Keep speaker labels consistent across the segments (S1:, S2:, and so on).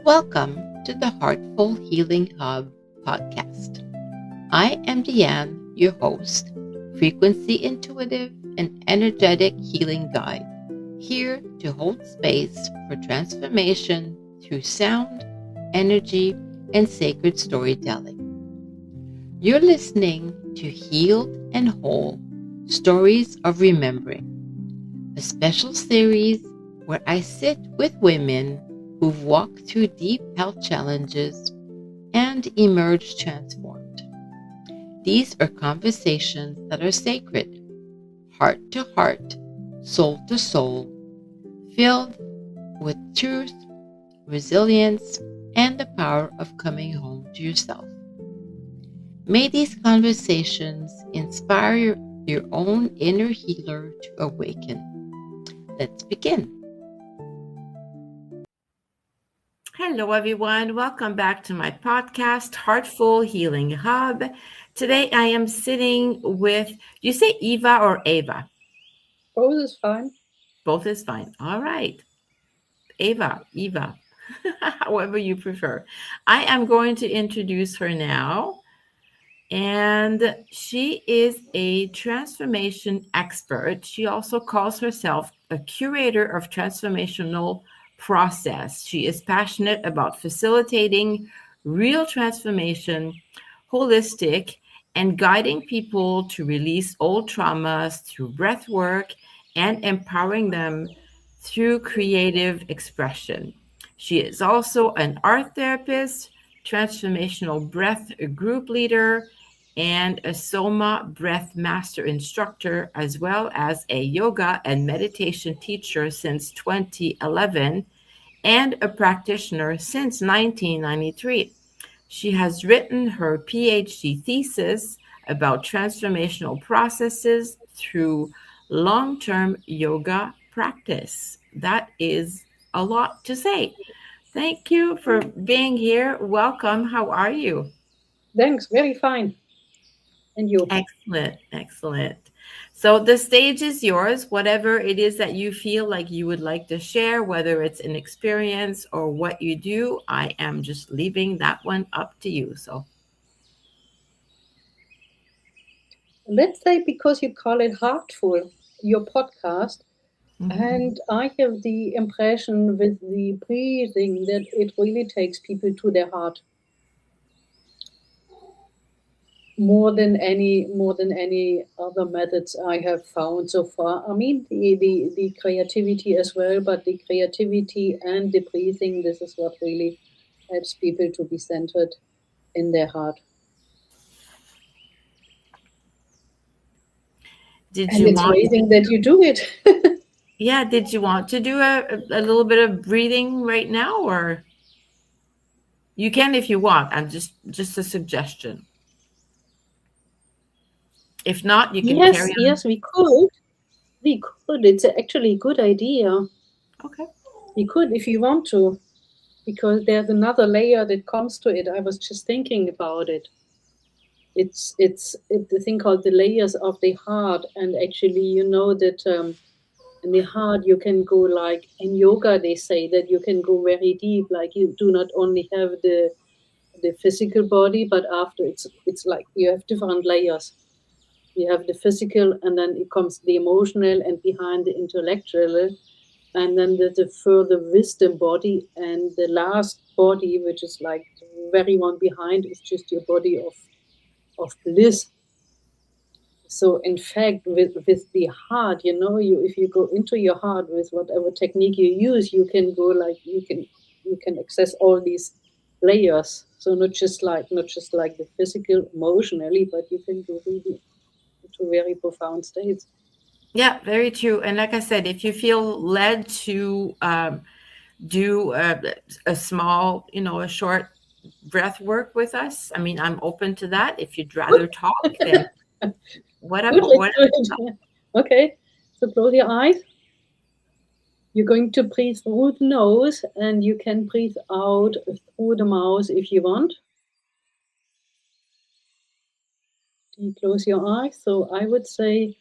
S1: Welcome to the Heartful Healing Hub podcast. I am Deanne, your host, frequency intuitive and energetic healing guide, here to hold space for transformation through sound, energy, and sacred storytelling. You're listening to Healed and Whole, Stories of Remembering, a special series where I sit with women who've walked through deep health challenges and emerged transformed. These are conversations that are sacred, heart to heart, soul to soul, filled with truth, resilience, and the power of coming home to yourself. May these conversations inspire your own inner healer to awaken. Let's begin. Hello, everyone. Welcome back to my podcast, Heartful Healing Hub. Today, I am sitting with, you say Eva or Eva?
S2: Both is fine.
S1: Both is fine. All right. Eva, however you prefer. I am going to introduce her now. And she is a transformation expert. She also calls herself a curator of transformational process. She is passionate about facilitating real transformation, holistic, and guiding people to release old traumas through breath work and empowering them through creative expression. She is also an art therapist, transformational breath group leader, and a somabreath master instructor, as well as a yoga and meditation teacher since 2011 and a practitioner since 1993. She has written her PhD thesis about transformational processes through long-term yoga practice. That is a lot to say. Thank you for being here. Welcome. How are you?
S2: Thanks. Very fine. And you?
S1: Excellent. So the stage is yours. Whatever it is that you feel like you would like to share, whether it's an experience or what you do, I am just leaving that one up to you. So
S2: let's say, because you call it Heartful, your podcast, and I have the impression with the breathing that it really takes people to their heart. More than any other methods I have found so far. I mean, the creativity as well, but the creativity and the breathing, this is what really helps people to be centered in their heart. It's amazing that you do it.
S1: Yeah, did you want to do a little bit of breathing right now, or you can if you want? I'm just a suggestion. If not, you can carry on.
S2: Yes, we could. It's actually a good idea.
S1: Okay.
S2: We could if you want to, because there's another layer that comes to it. I was just thinking about it. It's the thing called the layers of the heart, and actually, you know that in the heart you can go, like in yoga they say that you can go very deep. Like you do not only have the physical body, but after it's like you have different layers. You have the physical, and then it comes the emotional, and behind the intellectual, and then the further wisdom body, and the last body, which is like the very one behind, is just your body of bliss. So in fact, with the heart, you know, if you go into your heart with whatever technique you use, you can go like you can access all these layers. So not just like the physical emotionally, but you can go really into very profound states.
S1: Yeah, very true. And like I said, if you feel led to do a small, a short breath work with us, I mean, I'm open to that. If you'd rather talk, then whatever.
S2: Okay, so close your eyes. You're going to breathe through the nose, and you can breathe out through the mouth if you want. You close your eyes. So I would say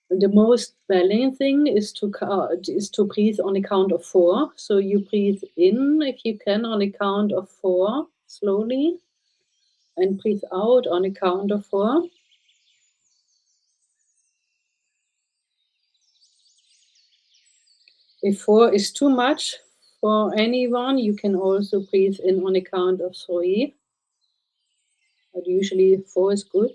S2: The most balancing thing is to breathe on a count of four. So you breathe in, if you can, on a count of four slowly, and breathe out on a count of four. If four is too much for anyone, you can also breathe in on a count of three, but usually four is good.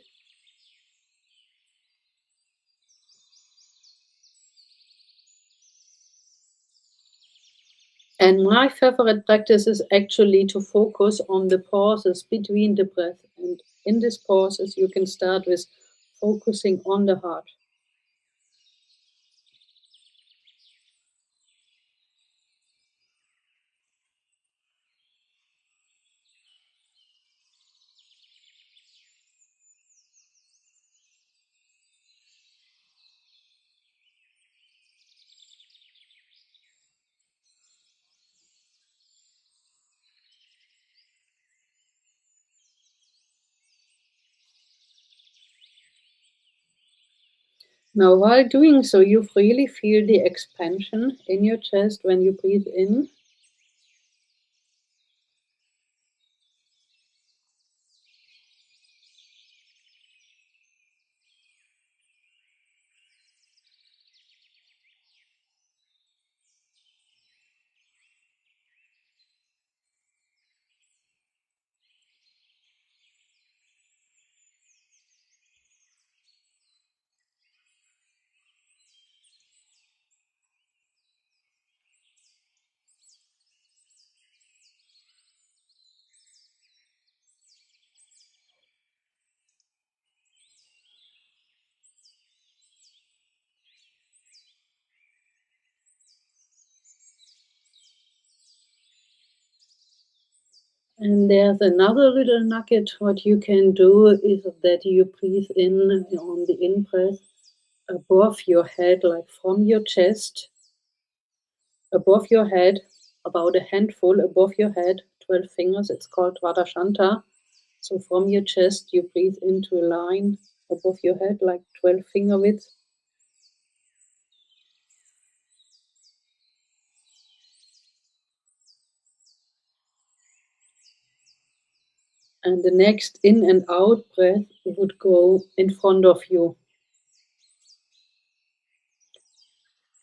S2: And my favorite practice is actually to focus on the pauses between the breath. And in these pauses, you can start with focusing on the heart. Now, while doing so, you really feel the expansion in your chest when you breathe in. And there's another little nugget. What you can do is that you breathe in on the in breath above your head, like from your chest, above your head, about a handful above your head, 12 fingers. It's called Radhashanta. So from your chest, you breathe into a line above your head, like 12 finger width. And the next in and out breath would go in front of you.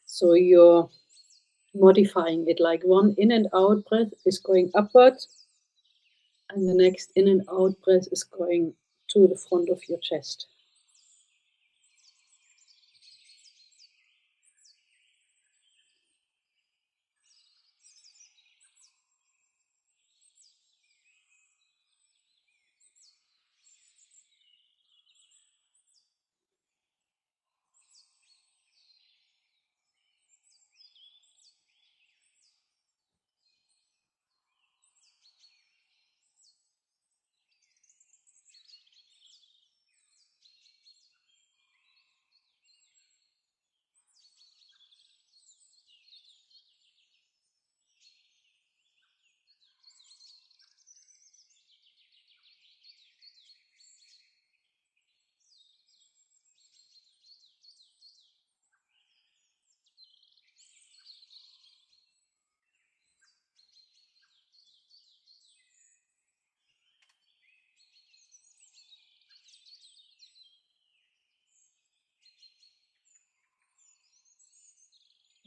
S2: So you're modifying it, like one in and out breath is going upwards, and the next in and out breath is going to the front of your chest.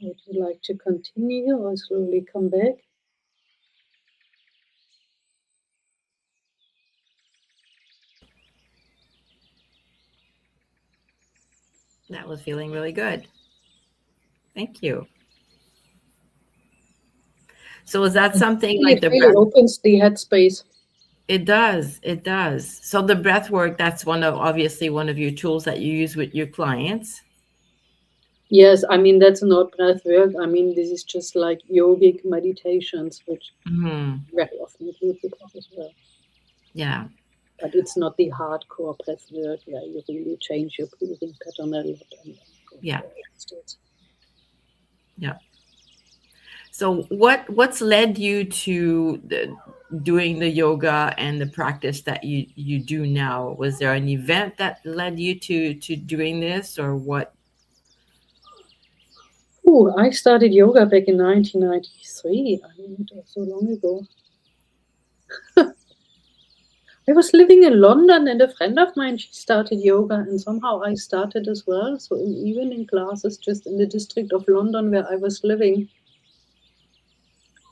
S2: Would you like to continue or slowly come back?
S1: That was feeling really good. Thank you. So is that something like
S2: It
S1: the
S2: really
S1: breath?
S2: opens the headspace.
S1: It does. It does. So the breath work, that's one of obviously one of your tools that you use with your clients.
S2: Yes, I mean, that's not breath work. I mean, this is just like yogic meditations, which
S1: Hmm.
S2: very often include the breath as well.
S1: Yeah.
S2: But it's not the hardcore breath work where you really change your breathing pattern a lot and go to
S1: Yeah.
S2: different states.
S1: Yeah. So what's led you to doing the yoga and the practice that you do now? Was there an event that led you to doing this, or what?
S2: I started yoga back in 1993. I mean, it was so long ago. I was living in London, and a friend of mine, she started yoga, and somehow I started as well. So in evening classes, just in the district of London where I was living.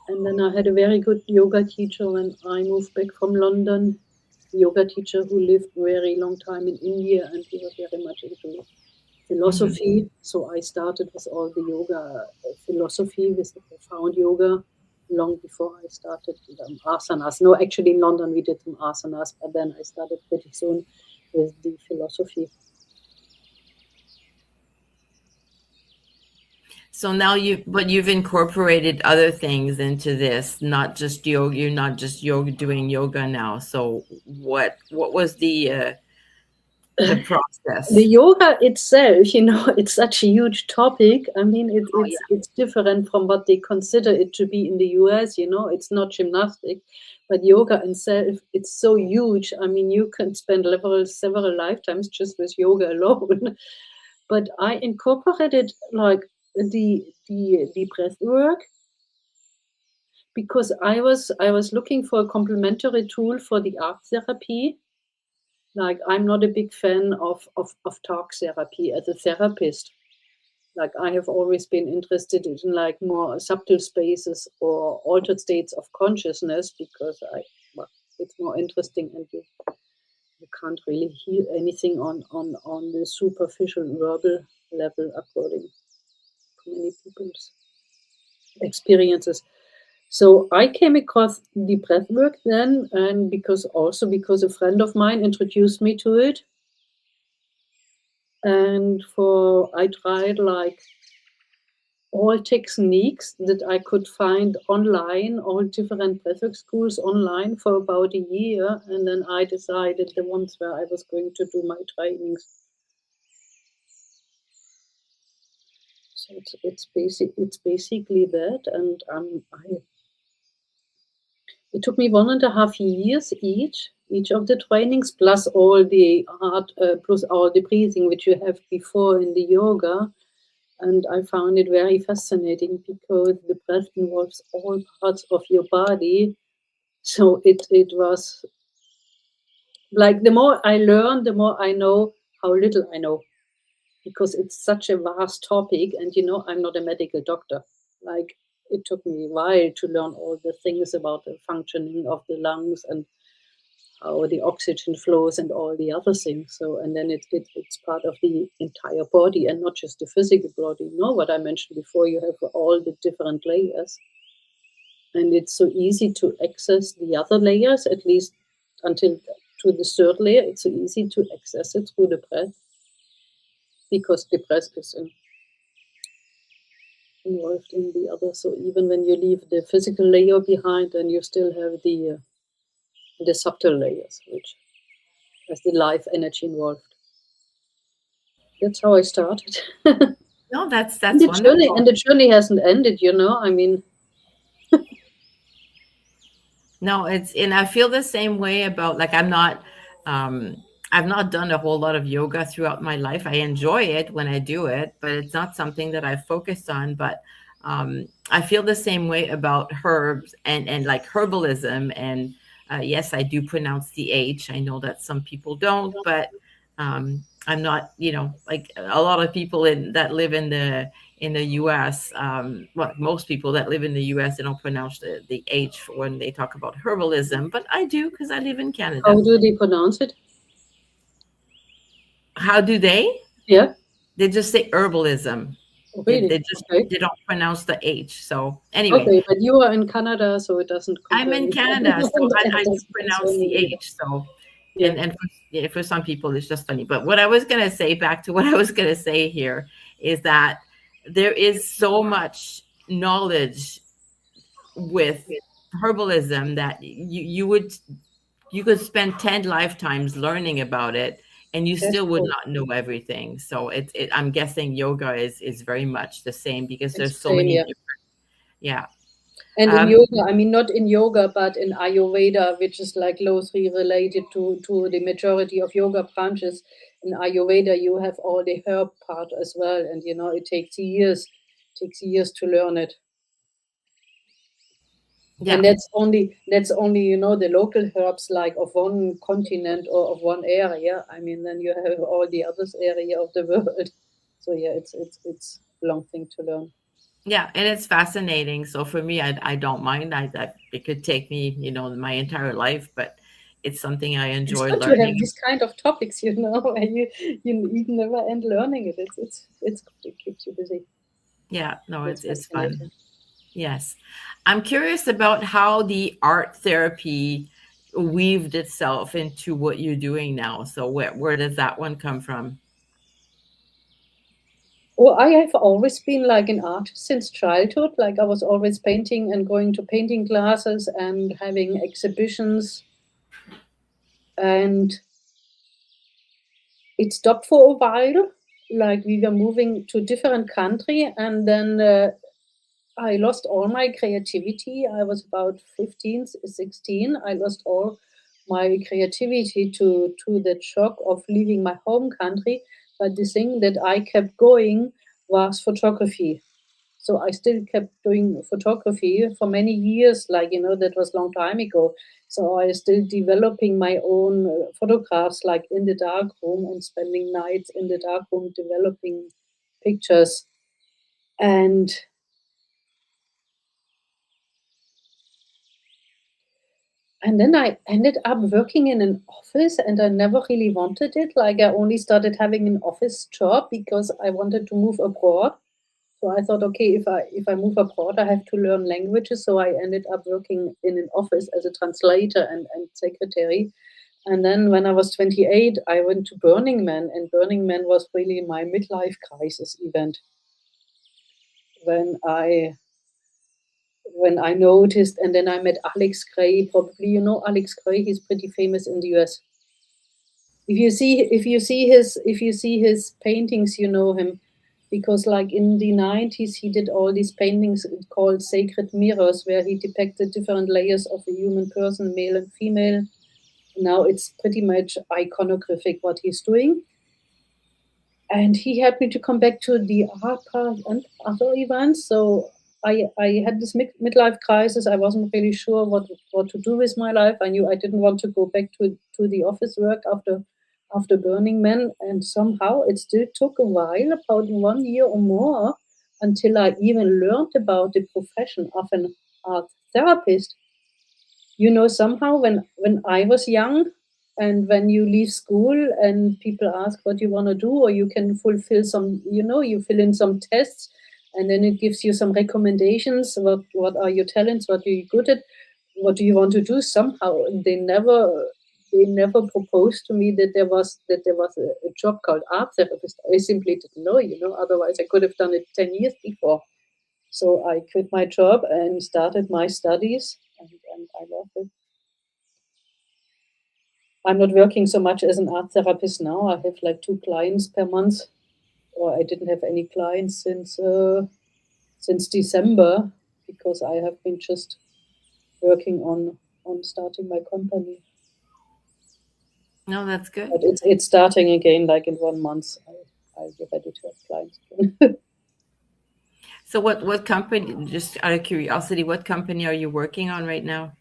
S2: And then I had a very good yoga teacher when I moved back from London. Yoga teacher who lived very long time in India, and he was very much into
S1: Mhm.
S2: philosophy. So I started with all the yoga philosophy, with the profound yoga, long before I started asanas. No, actually in London we did some asanas, but then I started pretty soon with the philosophy.
S1: So now you've incorporated other things into this, not just yoga. You're not just yoga doing yoga now. So what was the
S2: The
S1: process?
S2: yoga itself, it's such a huge topic. I mean,
S1: Oh yeah.
S2: it's different from what they consider it to be in the US. It's not gymnastic, but yoga itself, it's so huge. I mean, you can spend several lifetimes just with yoga alone. But I incorporated like the breath work, because I was looking for a complementary tool for the art therapy. Like, I'm not a big fan of talk therapy as a therapist. Like, I have always been interested in like more subtle spaces or altered states of consciousness, because well, it's more interesting, and you can't really hear anything on the superficial verbal level, according to many people's experiences. So I came across the breath work then, and because a friend of mine introduced me to it. And for I tried like all techniques that I could find online, all different breathwork schools online for about a year, and then I decided the ones where I was going to do my trainings. So it's basically that, and it took me 1.5 years each of the trainings, plus all the art, plus all the breathing which you have before in the yoga. And I found it very fascinating, because the breath involves all parts of your body. So it was like, the more I learn, the more I know how little I know, because it's such a vast topic. And I'm not a medical doctor. Like, it took me a while to learn all the things about the functioning of the lungs, and how the oxygen flows, and all the other things. So, and then it's part of the entire body, and not just the physical body. What I mentioned before, you have all the different layers, and it's so easy to access the other layers, at least until to the third layer. It's so easy to access it through the breath, because the breath is involved in the other. So even when you leave the physical layer behind, then you still have the subtle layers, which has the life energy involved. That's how I started. and
S1: No, that's
S2: the journey
S1: wonderful.
S2: and the journey hasn't ended. I mean,
S1: No, it's and I feel the same way about like um I've not done a whole lot of yoga throughout my life. I enjoy it when I do it, but it's not something that I focused on. But I feel the same way about herbs and like herbalism. And yes, I do pronounce the H. I know that some people don't, but I'm not, like a lot of people in that live in the US, well, most people that live in the US, they don't pronounce the H when they talk about herbalism, but I do because I live in
S2: how
S1: Canada.
S2: do they pronounce it?
S1: How do they?
S2: Yeah,
S1: They just say herbalism. They
S2: really.
S1: just
S2: Okay.
S1: they don't pronounce the H. So anyway,
S2: Okay, but you are in Canada, so it doesn't
S1: I'm
S2: concern
S1: in
S2: you.
S1: Canada, so I
S2: It
S1: do
S2: doesn't
S1: pronounce
S2: concern
S1: the
S2: me either.
S1: H. So
S2: Yeah.
S1: and for, yeah, for some people it's just funny. But what I was gonna say, back to what I was gonna say here, is that there is so much knowledge with herbalism that you could spend 10 lifetimes learning about it and you
S2: That's
S1: still would
S2: cool.
S1: not know everything. So I'm guessing yoga is very much the same because
S2: It's
S1: there's
S2: the
S1: so
S2: same,
S1: many
S2: yeah.
S1: different. Yeah.
S2: And in
S1: um
S2: yoga, I mean, not in yoga, but in Ayurveda, which is like closely related to the majority of yoga branches. In Ayurveda, you have all the herb part as well. And, it takes years to learn it. And
S1: Yeah.
S2: that's only the local herbs like of one continent or of one area. I mean, then you have all the others area of the world. So yeah, it's a long thing to learn.
S1: Yeah, and it's fascinating. So for me, I don't mind. I it could take me, my entire life, but it's something I
S2: It's
S1: enjoy
S2: good to have
S1: learning.
S2: this kind of topics, and you never end learning it. It's good. It keeps you busy.
S1: Yeah, no,
S2: It's
S1: it's fun.
S2: fascinating.
S1: Yes. I'm curious about how the art therapy weaved itself into what you're doing now. So where does that one come from?
S2: Well, I have always been like an artist since childhood. Like I was always painting and going to painting classes and having exhibitions. And it stopped for a while. Like we were moving to a different country, and then I lost all my creativity. I was about 15, 16. I lost all my creativity to the shock of leaving my home country. But the thing that I kept going was photography. So I still kept doing photography for many years, like, that was long time ago. So I still developing my own photographs, like in the dark room and spending nights in the dark room developing pictures. And And then I ended up working in an office, and I never really wanted it. Like I only started having an office job because I wanted to move abroad. So I thought, okay, if I move abroad, I have to learn languages. So I ended up working in an office as a translator and secretary. And then when I was 28, I went to Burning Man, and Burning Man was really my midlife crisis event when I when I noticed, and then I met Alex Gray. Probably you know Alex Gray. He's pretty famous in the US. If you see his paintings, you know him, because like in the 90s he did all these paintings called sacred mirrors, where he depicted different layers of a human person, male and female. Now it's pretty much iconographic what he's doing, and he helped me to come back to the art path and other events. So I had this midlife crisis. I wasn't really sure what to do with my life. I knew I didn't want to go back to the office work after Burning Man, and somehow it still took a while, about 1 year or more, until I even learned about the profession of an art therapist. Somehow when I was young, and when you leave school and people ask what you want to do, or you can fulfill some, you fill in some tests, and then it gives you some recommendations. What are your talents? What are you good at? What do you want to do? Somehow they never proposed to me that there was a job called art therapist. I simply didn't know. Otherwise I could have done it 10 years before. So I quit my job and started my studies, and I love it. I'm not working so much as an art therapist now. I have like 2 clients per month, or I didn't have any clients since December, because I have been just working on starting my company.
S1: No, that's good.
S2: But it's starting again, like in 1 month. I'll be ready to have clients again.
S1: So what company, just out of curiosity, what company are you working on right now?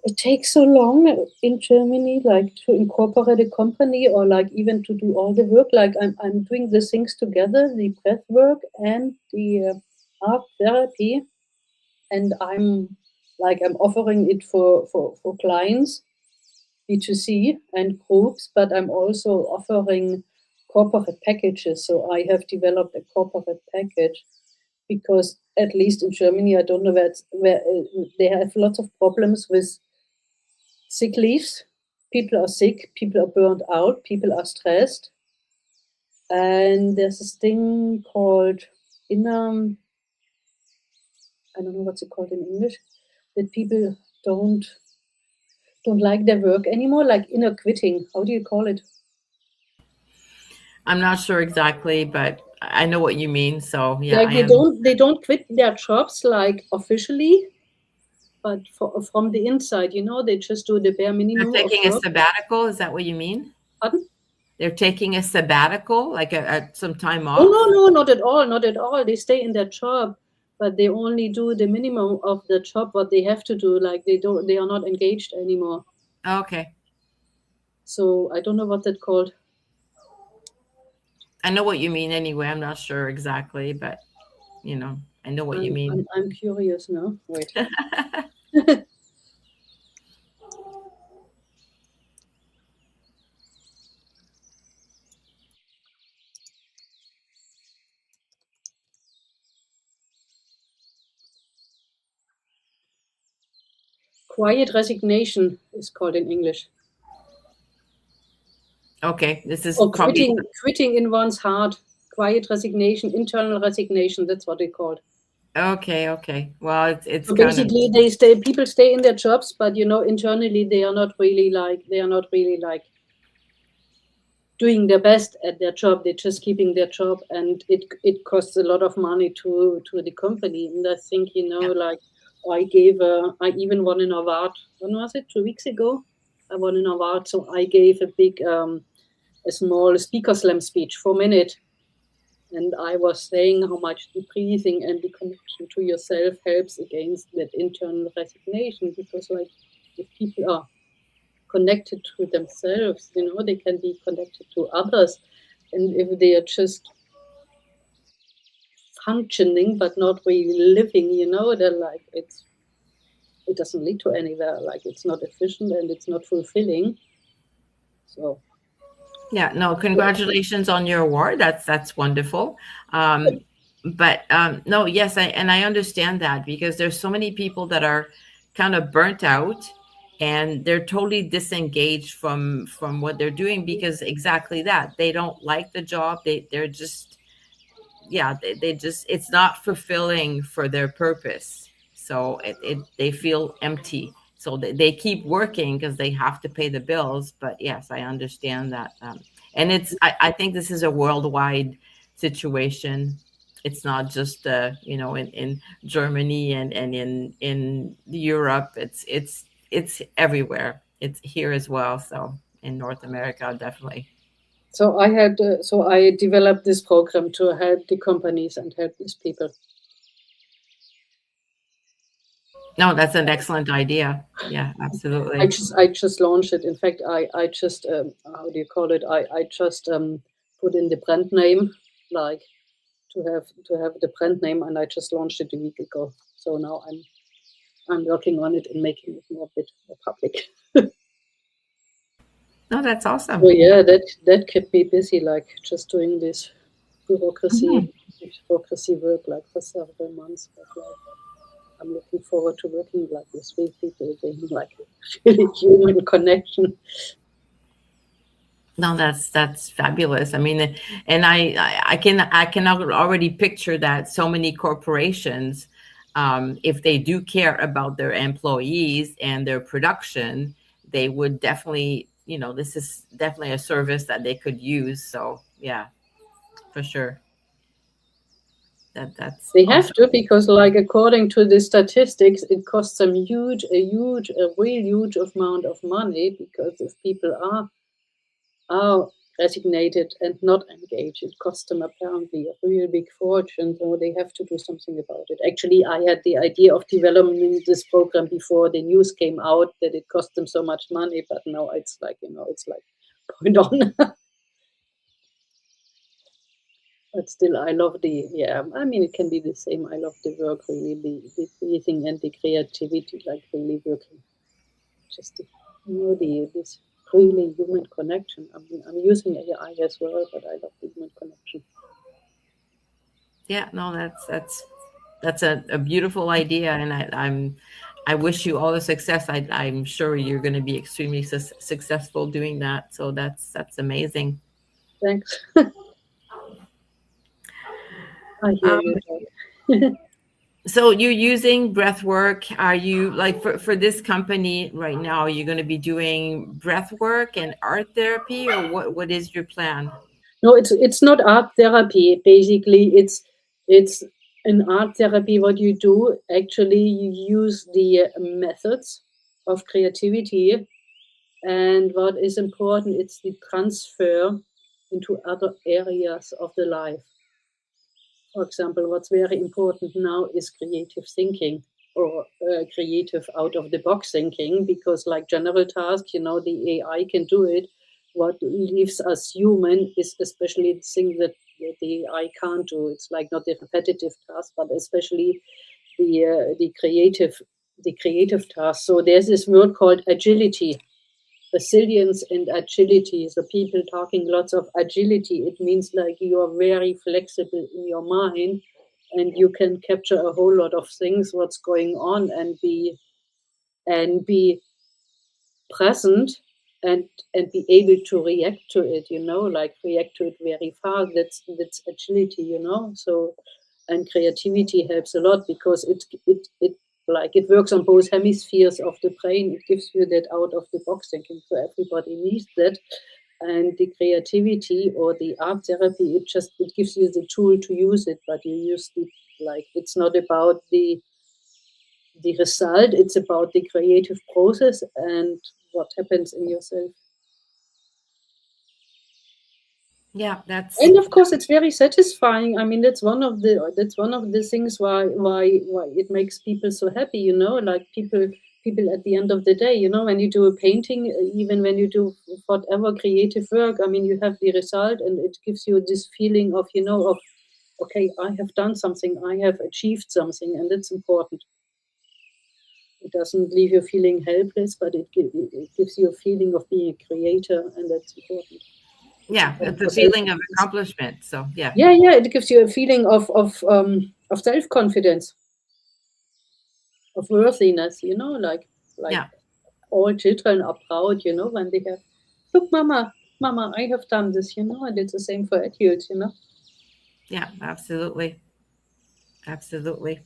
S2: It takes so long in Germany, like to incorporate a company, or like even to do all the work. Like I'm doing the things together, the breath work and the art therapy, and I'm offering it for clients, B2C and groups, but I'm also offering corporate packages. So I have developed a corporate package, because at least in Germany, I don't know where they have lots of problems with sick leaves. People are sick, people are burned out, people are stressed. And there's this thing called inner, I don't know what's it called in English, that people don't like their work anymore, like inner quitting. How do you call it?
S1: I'm not sure exactly, but I know what you mean. So yeah,
S2: Like
S1: I
S2: they
S1: am.
S2: don't they don't quit their jobs like officially, but from the inside, they just do the bare
S1: They're
S2: minimum of
S1: taking a
S2: work.
S1: sabbatical. Is that what you mean?
S2: Pardon?
S1: They're taking a sabbatical, like some time
S2: Oh no,
S1: off.
S2: no, not at all, not at all. They stay in their job, but they only do the minimum of the job what they have to do. Like they are not engaged anymore.
S1: Okay.
S2: So I don't know what that called.
S1: I know what you mean anyway. I'm not sure exactly, but you know, I know what you mean.
S2: I'm curious now. Wait. Quiet resignation is called in English.
S1: Okay, this is
S2: Or
S1: probably
S2: quitting in one's heart. Quiet resignation, internal resignation. That's what they called.
S1: okay. Okay. Well, it's
S2: So
S1: kind of
S2: basically, they stay. People stay in their jobs, but internally they are not really like doing their best at their job. They're just keeping their job, and it costs a lot of money to the company. And I think
S1: yeah.
S2: like I even won an award. When was it? 2 weeks ago, I won an award. So I gave a small speaker slam speech, 4 minutes, and I was saying how much the breathing and the connection to yourself helps against that internal resignation. Because like if people are connected to themselves, they can be connected to others. And if they are just functioning but not really living, they're like it doesn't lead to anywhere. Like it's not efficient and it's not fulfilling. So
S1: Yeah, no, congratulations on your award. That's wonderful. But no, yes, I understand that because there's so many people that are kind of burnt out and they're totally disengaged from what they're doing because exactly that. They don't like the job. They're just yeah, they just it's not fulfilling for their purpose. So they feel empty. So they keep working because they have to pay the bills. But yes, I understand that. And I think this is a worldwide situation. It's not just in Germany and in Europe. It's everywhere. It's here as well. So in North America, definitely.
S2: so I developed this program to help the companies and help these people.
S1: No, that's an excellent idea. Yeah,
S2: I
S1: absolutely.
S2: just I just launched it. In fact, I just how do you call it? I just put in the brand name, like to have the brand name, and I just launched it a week ago. So now I'm working on it and making it more bit more public.
S1: No, that's
S2: So
S1: awesome.
S2: yeah, that kept me busy, like just doing this
S1: Mhm.
S2: bureaucracy work like for several months. But like I'm looking forward to working like with three people again, like really human connection.
S1: No, that's fabulous. I mean, and I can already picture that so many corporations, if they do care about their employees and their production, they would definitely, this is definitely a service that they could use. So yeah, for sure. That's
S2: They have
S1: awesome.
S2: to because, like, according to the statistics, it costs them a real huge amount of money because if people are resignated and not engaged, it costs them apparently a real big fortune. So they have to do something about it. Actually, I had the idea of developing this program before the news came out that it cost them so much money, but now it's like point on. But still, I love yeah, I mean, it can be the same. I love the work, really, the breathing and the creativity, like really working. Just, this really human connection. I mean, I'm using AI as well, but I love the human connection.
S1: Yeah, no, that's a beautiful idea, and I wish you all the success. I'm sure you're going to be extremely successful doing that. So that's amazing.
S2: Thanks. I hear
S1: Um,
S2: you. Doug.
S1: so you're using breath work. Are you like for this company right now? Are you going to be doing breath work and art therapy, or what is your plan?
S2: No, it's not art therapy. Basically, it's an art therapy. What you do actually, you use the methods of creativity And what is important, it's the transfer into other areas of the life. For example, what's very important now is creative thinking, or creative out of the box thinking, because like general tasks, the AI can do it. What leaves us human is especially the thing that the AI can't do. It's like not the repetitive task, but especially the creative task. So there's this word called agility, resilience and agility. So people talking lots of agility, it means like you are very flexible in your mind, and you can capture a whole lot of things what's going on, and be present, and be able to react to it, like react to it very fast. That's agility, so. And creativity helps a lot, because it works on both hemispheres of the brain. It gives you that out of the box thinking, so everybody needs that. And the creativity or the art therapy, it gives you the tool to use it, but you use it, like, it's not about the result, it's about the creative process and what happens in yourself.
S1: Yeah, that's
S2: And of course, it's very satisfying. I mean, that's one of the things why it makes people so happy. Like people at the end of the day. When you do a painting, even when you do whatever creative work, I mean, you have the result, and it gives you this feeling of okay, I have done something, I have achieved something, and that's important. It doesn't leave you feeling helpless, but it gives you a feeling of being a creator, and that's important. It's
S1: yeah,
S2: important
S1: it's a
S2: for
S1: feeling of
S2: self-confidence.
S1: accomplishment. So yeah,
S2: Yeah, yeah, it gives you a feeling of self-confidence, of worthiness, like
S1: yeah,
S2: all children are proud, when they have, look, mama, I have done this, and it's the same for adults.
S1: yeah, absolutely, absolutely.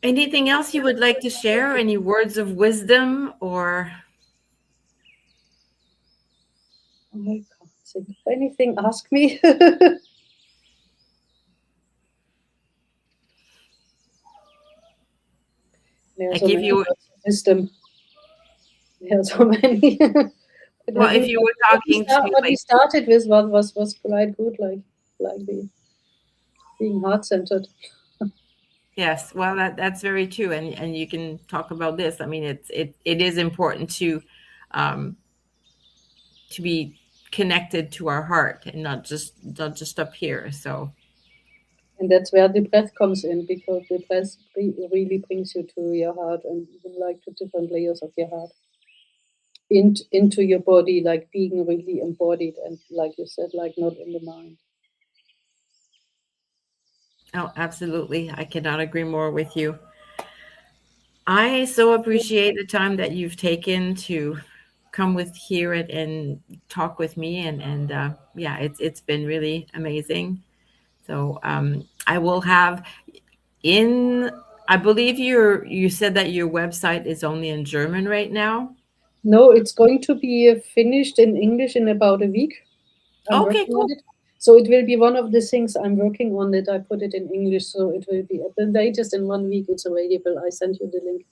S1: Anything else you would like to share? Any words of wisdom or
S2: Oh, I can't think of anything. Ask me. There are
S1: like
S2: so
S1: if
S2: many
S1: you
S2: words of wisdom. There are so many. But I
S1: well, if
S2: think
S1: you
S2: what,
S1: were
S2: what we
S1: talking
S2: start,
S1: to
S2: what we
S1: like
S2: started with was quite good, like the being heart centered.
S1: yes, well that's very true, and you can talk about this. I mean, it is important um to be connected to our heart and not just up here. So
S2: And that's where the breath comes in, because the breath really brings you to your heart, and even like to different layers of your heart, into your body, like being really embodied, and like you said, like not in the mind.
S1: oh, absolutely, I cannot agree more with you. I so appreciate the time that you've taken to come with here and talk with me, and yeah, it's been really amazing. So I will have in. I believe you said that your website is only in German right now.
S2: No, it's going to be finished in English in about a week. I'm
S1: Okay,
S2: working on
S1: cool.
S2: it. So it will be one of the things I'm working on, that I put it in English. So it will be at the latest in 1 week. It's available. I sent you the link.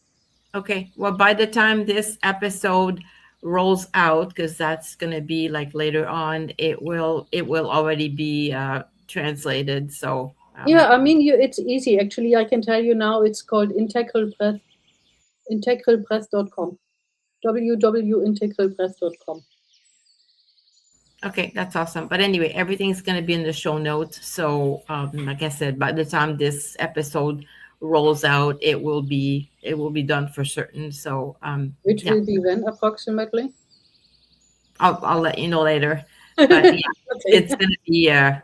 S1: Okay. Well, by the time this episode rolls out, because that's going to be like later on, it will already be translated. So
S2: Yeah, I mean, it's easy. Actually, I can tell you now. It's called Integral Breath, integralbreath.com. www.integralbreath.com.
S1: okay, that's awesome. But anyway, everything's going to be in the show notes. So like I said, by the time this episode rolls out, it will be done for certain. So
S2: Which
S1: yeah,
S2: will be when approximately?
S1: I'll let you know later. But yeah,
S2: Okay,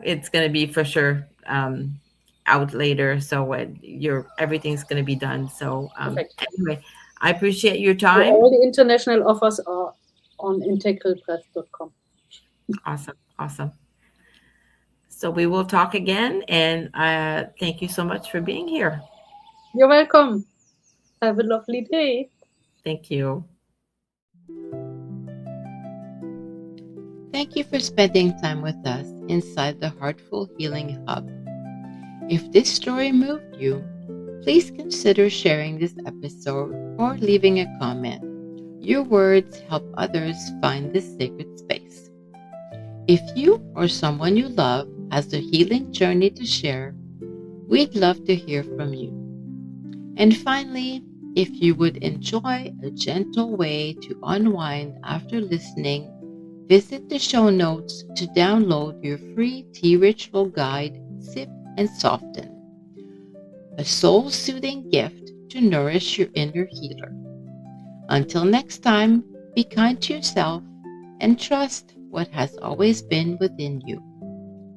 S1: it's gonna be for sure out later. So your everything's gonna be done. So
S2: perfect.
S1: anyway, I appreciate your
S2: So
S1: time.
S2: all the international offers are on integralbreath.com.
S1: Awesome, awesome. So we will talk again, and thank you so much for being here.
S2: You're welcome. Have a lovely day.
S1: Thank you. Thank you for spending time with us inside the Heartful Healing Hub. If this story moved you, please consider sharing this episode or leaving a comment. Your words help others find this sacred space. If you or someone you love has a healing journey to share, we'd love to hear from you. And finally, if you would enjoy a gentle way to unwind after listening, visit the show notes to download your free tea ritual guide, Sip and Soften, a soul-soothing gift to nourish your inner healer. Until next time, be kind to yourself and trust what has always been within you.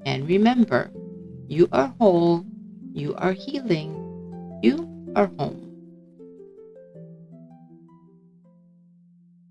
S1: And remember, you are whole, you are healing, you are home.